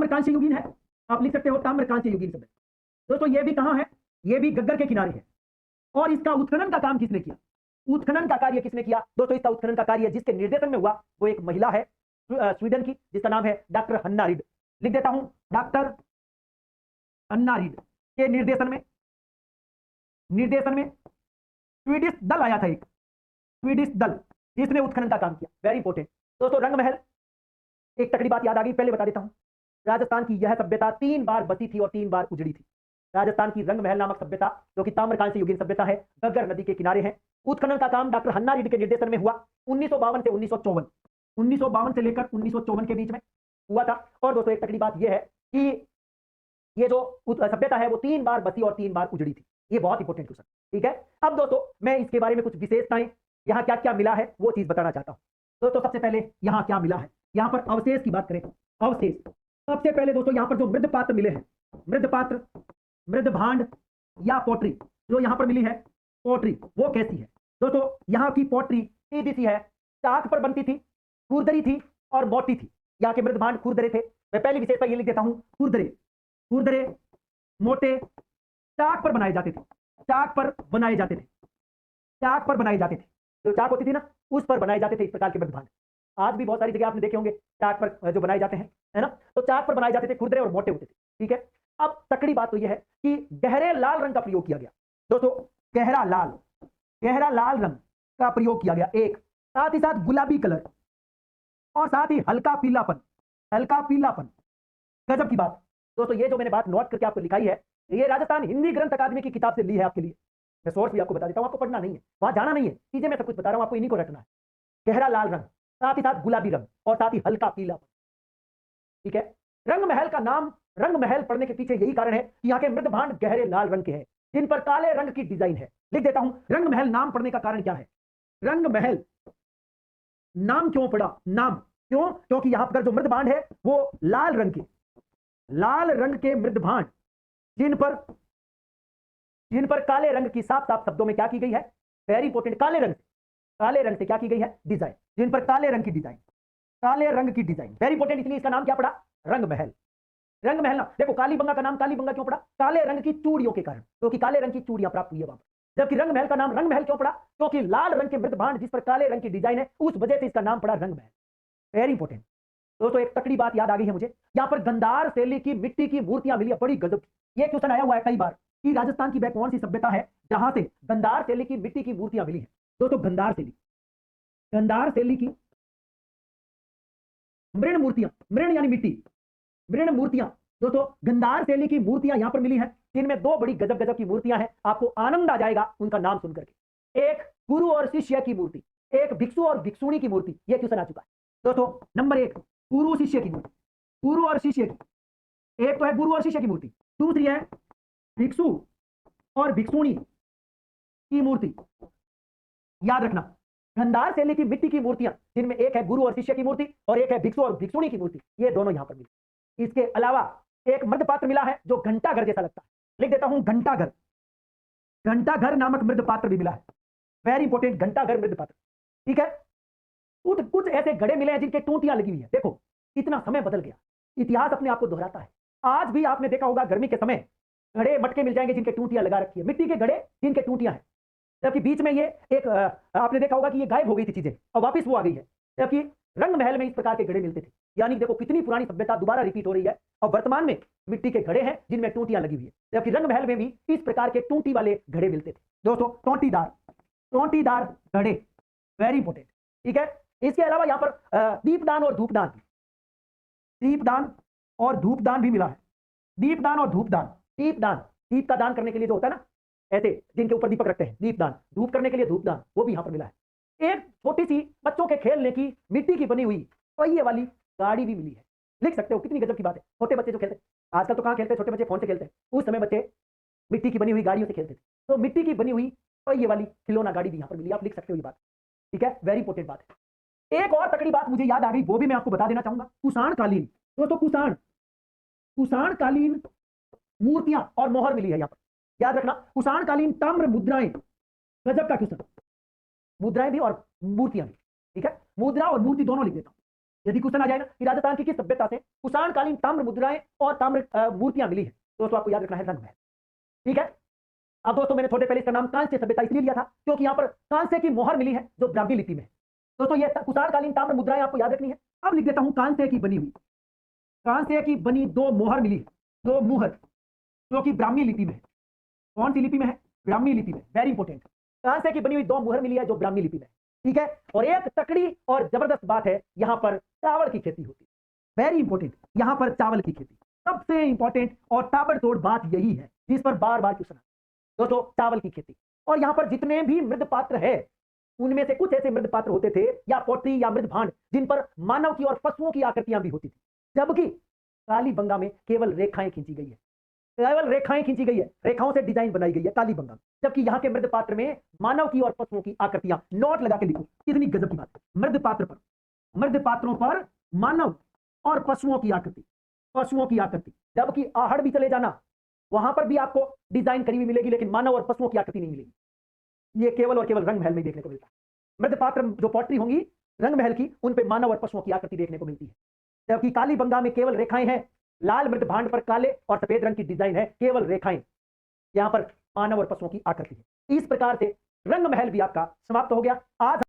ताम्रकांस्य युगीन है, आप लिख सकते हो ताम्रकांस्य युगीन सभ्यता। दोस्तों ये भी कहां है, ये भी गग्गर के किनारे है। और इसका उत्खनन का काम किसने किया, उत्खनन का कार्य किसने किया दोस्तों, इसका उत्खनन का कार्य जिसके निर्देशन में हुआ वो एक महिला है स्वीडन की, जिसका नाम है डॉक्टर हन्ना रीड। लिख देता हूं, डॉक्टर हन्ना रीड के निर्देशन में स्वीडिश दल आया था, एक स्वीडिश दल जिसने उत्खनन का काम किया। वेरी इंपॉर्टेंट दोस्तों। रंग महल, एक तकड़ी बात याद आ गई, पहले बता देता हूं। राजस्थान की यह सभ्यता 3 बार बसी थी और 3 बार उजड़ी थी। राजस्थान की रंग महल नामक सभ्यता जो कि ताम्रकांस्य युगीन सभ्यता है, गग्गर नदी के किनारे है। उत्खनन का काम डॉक्टर हन्ना रीड के निर्देशन में हुआ 1952 से 1954, 1952 से लेकर 1954 के बीच में हुआ था। और दोस्तों एक तकड़ी बात यह है कि ये जो सभ्यता है वो 3 बार बसी और 3 बार उजड़ी थी। ये बहुत इंपॉर्टेंट क्वेश्चन, ठीक है। अब दोस्तों मैं इसके बारे में कुछ विशेषताएं, यहाँ क्या क्या मिला है वो चीज बताना चाहता हूं। दोस्तों सबसे पहले यहाँ क्या मिला है, यहाँ पर अवशेष की बात करें, अवशेष सबसे पहले दोस्तों यहाँ पर जो मृद पात्र मिले हैं, मृद पात्र, मृद भांड या पोट्री जो यहाँ पर मिली है, पोट्री वो कैसी है दोस्तों, यहाँ की पोट्री सीधी सी है, चाक पर बनती थी, खुरदरी थी और मोटी थी। यहाँ के मृद भांड खुरदरे थे। मैं पहली विशेषता ये लिख देता हूँ, खुरदरे, खुरदरे मोटे, चाक पर बनाए जाते थे, चाक पर बनाए जाते थे, चाक पर बनाए जाते थे, जो चाक होती थी ना उस पर बनाए जाते थे इस प्रकार के मृद भांड। आज भी बहुत सारी जगह आपने देखे होंगे चाक पर जो बनाए जाते हैं, है ना, तो चाक पर बनाए जाते थे, खुरदरे और मोटे होते थे, ठीक है। अब तकड़ी बात तो यह है कि गहरे लाल रंग का प्रयोग किया गया दोस्तों, गहरा लाल रंग का प्रयोग किया गया एक, साथ ही साथ गुलाबी कलर और साथ ही हल्का पीलापन, हल्का पीलापन। गजब की बात दोस्तों, ये जो मैंने बात नोट करके आपको लिखाई है, ये राजस्थान हिंदी ग्रंथ अकादमी की किताब से ली है आपके लिए। मैं सोर्स भी आपको बता देता हूं, आपको पढ़ना नहीं है, वहां जाना नहीं है, चीजें मैं सब कुछ बता रहा हूं, आपको इन्हीं को रखना है। गहरा लाल रंग, साथ ही साथ गुलाबी रंग और साथ ही हल्का पीलापन, ठीक है। रंग महल का नाम रंग महल पढ़ने के पीछे यही कारण है कि यहाँ के मृद भांड गहरे लाल रंग के हैं, जिन पर काले रंग की डिजाइन है। लिख देता हूं, रंग महल नाम पढ़ने का कारण क्या है, रंग महल नाम क्यों पड़ा, नाम क्यों, क्योंकि यहां पर जो मृद भांड है वो लाल रंग के मृद भांड, जिन पर काले रंग की साफ साफ शब्दों में क्या की गई है, वेरी इंपॉर्टेंट, काले रंग से क्या की गई है, डिजाइन, जिन पर काले रंग की डिजाइन, वेरी इंपॉर्टेंट, इसलिए इसका नाम क्या पड़ा, रंग महल। रंग महल ना, देखो कालीबंगा का नाम कालीबंगा क्यों पड़ा, काले रंग की चूड़ियों के कारण, क्योंकि काले रंग की चूड़ियां प्राप्त हुई है वहां पर। जबकि रंग महल का नाम रंग महल क्यों पड़ा, क्योंकि लाल रंग के मृद भांड जिस पर काले रंग की डिजाइन है, उस वजह से इसका नाम पड़ा रंग महल। वेरी इंपॉर्टेंट दोस्तों, एक तकड़ी बात याद आ गई है मुझे, यहाँ पर गंधार शैली की मिट्टी की मूर्तियां मिली है, बड़ी गजब। ये क्वेश्चन आया हुआ है कई बार कि राजस्थान की वह कौन सी सभ्यता है जहां से गंधार शैली की मिट्टी की मूर्तियां मिली है। दोस्तों गंधार शैली की मृण मूर्तियां, मृण यानी मिट्टी, मृण मूर्तियां दोस्तों, गंधार शैली की मूर्तियां यहां पर मिली हैं, जिनमें 2 बड़ी गजब गजब की मूर्तियां हैं, आपको आनंद आ जाएगा उनका नाम सुनकर के। एक गुरु और शिष्य की मूर्ति, एक भिक्षु और भिक्षुणी की मूर्ति, यह क्वेश्चन आ चुका है दोस्तों। नंबर 1 गुरु शिष्य की मूर्ति, गुरु और शिष्य की, एक तो है गुरु और शिष्य की मूर्ति, दूसरी है भिक्षु और भिक्षुणी की मूर्ति। याद रखना, गंधार शैली की मिट्टी की मूर्तियां, जिनमें एक है गुरु और शिष्य की मूर्ति और एक है भिक्षु और भिक्षुणी की मूर्ति, ये दोनों यहां पर मिली। इसके अलावा एक मृद पात्र मिला है जो घंटाघर जैसा लगता है, लिख देता हूं घंटाघर, घंटाघर नामक मृद पात्र भी मिला है, वेरी इंपॉर्टेंट, घंटाघर मृद पात्र, ठीक है। कुछ ऐसे घड़े मिले हैं जिनके टूटियां लगी हुई है। देखो इतना समय बदल गया, इतिहास अपने आप को दोहराता है। आज भी आपने देखा होगा गर्मी के समय घड़े मटके मिल जाएंगे जिनके टूटियां लगा रखी है, मिट्टी के घड़े जिनके टूटियां हैं। जबकि बीच में ये एक आपने देखा होगा कि ये गायब हो गई थी चीजें और वापस वो आ गई है। जबकि रंग महल में इस प्रकार के घड़े मिलते थे, यानी देखो कितनी पुरानी सभ्यता दोबारा रिपीट हो रही है और वर्तमान में मिट्टी के घड़े हैं जिनमें टूटियां लगी हुई है। जबकि रंग महल में भी इस प्रकार के टूटी वाले घड़े मिलते थे दोस्तों, टोंटीदार घड़े, वेरी इंपॉर्टेंट, ठीक है। इसके अलावा यहाँ पर दीपदान और धूपदान, भी मिला है। दीपदान और धूपदान, दीप का दान करने के लिए जो होता है ना, ऐसे जिनके ऊपर दीपक रखते हैं, दीपदान, धूप करने के लिए धूपदान, वो भी यहाँ पर मिला है। एक छोटी सी बच्चों के खेलने की मिट्टी की बनी हुई पहिए वाली गाड़ी भी मिली है। लिख सकते हो कितनी गजब की बात है। छोटे बच्चे जो खेलते हैं, आजकल तो कहाँ खेलते हैं, छोटे बच्चे फोन से खेलते हैं, उस समय बच्चे मिट्टी की बनी हुई गाड़ियों से खेलते थे। तो मिट्टी की बनी हुई पहिए वाली खिलौना गाड़ी भी यहाँ पर मिली, आप लिख सकते हो ये बात, ठीक है, वेरी इंपॉर्टेंट बात है। एक और तकड़ी बात मुझे याद आ गई, वो भी मैं आपको बता देना चाहूंगा, कुषाण कालीन दोस्तों, कुषाण कालीन मूर्तियां और मोहर मिली है यहाँ पर। याद रखना, कुषाण कालीन ताम्र मुद्राएं, गजब का क्वेश्चन, मुद्राएं भी और मूर्तियां भी, ठीक है, मुद्रा और मूर्ति दोनों लिख देता हूं। यदि क्वेश्चन आ जाएगा कि राजस्थान की किस सभ्यता से कुषाणकालीन ताम्र मुद्राएं और ताम्र मूर्तियां मिली है, दोस्तों आपको याद रखना है रंग महल। ठीक है। अब दोस्तों मैंने थोड़े पहले इसका नाम कांस्य सभ्यता इसलिए लिया था क्योंकि यहाँ पर कांस्य की मोहर मिली है जो ब्राह्मी लिपि में। दोस्तों ये कुषाणकालीन ताम्र मुद्राएं आपको याद रखनी है। अब लिख देता हूं कांस्य की बनी हुई, कांस्य की बनी 2 मोहर मिली है, 2 मुहर जो कि ब्राह्मी लिपि में है। कौन सी लिपि में है? ब्राह्मी लिपि में। वेरी इंपॉर्टेंट, कांस्य की बनी हुई 2 मुहर मिली है जो ब्राह्मी लिपि में। ठीक है। और एक तकड़ी और जबरदस्त बात है, यहां पर चावल की खेती होती है। वेरी इंपॉर्टेंट, यहां पर चावल की खेती सबसे इंपॉर्टेंट और ताबड़तोड़ बात यही है जिस पर बार बार क्वेश्चन दोस्तों, चावल की खेती। और यहां पर जितने भी मृद पात्र है उनमें से कुछ ऐसे मृद पात्र होते थे या पोटरी या मृद भांड जिन पर मानव की और पशुओं की आकृतियां भी होती थी, जबकि कालीबंगा में केवल रेखाएं खींची गई है, केवल रेखाएं खींची गई है, रेखाओं से डिजाइन बनाई गई है कालीबंगा में। जबकि यहाँ के मृद पात्र में मानव की और पशुओं की आकृतियां, नोट लगा के लिखो, कितनी गजब की बात है। मृद पात्र पर, मृद पात्रों पर मानव और पशुओं की आकृति, पशुओं की आकृति। जबकि आहड़ भी चले जाना, वहां पर भी आपको डिजाइन करी हुई मिलेगी, लेकिन मानव और पशुओं की आकृति नहीं मिलेगी। ये केवल और केवल रंग महल में देखने को मिलता है। मृद पात्र जो पॉटरी होंगी रंग महल की, उन पे मानव और पशुओं की आकृति देखने को मिलती है। जबकि कालीबंगा में केवल रेखाएं हैं, लाल मृद भांड पर काले और सफेद रंग की डिजाइन है, केवल रेखाएं, यहां पर मानव और पशुओं की आकृति है। इस प्रकार से रंग महल भी आपका समाप्त हो गया। आज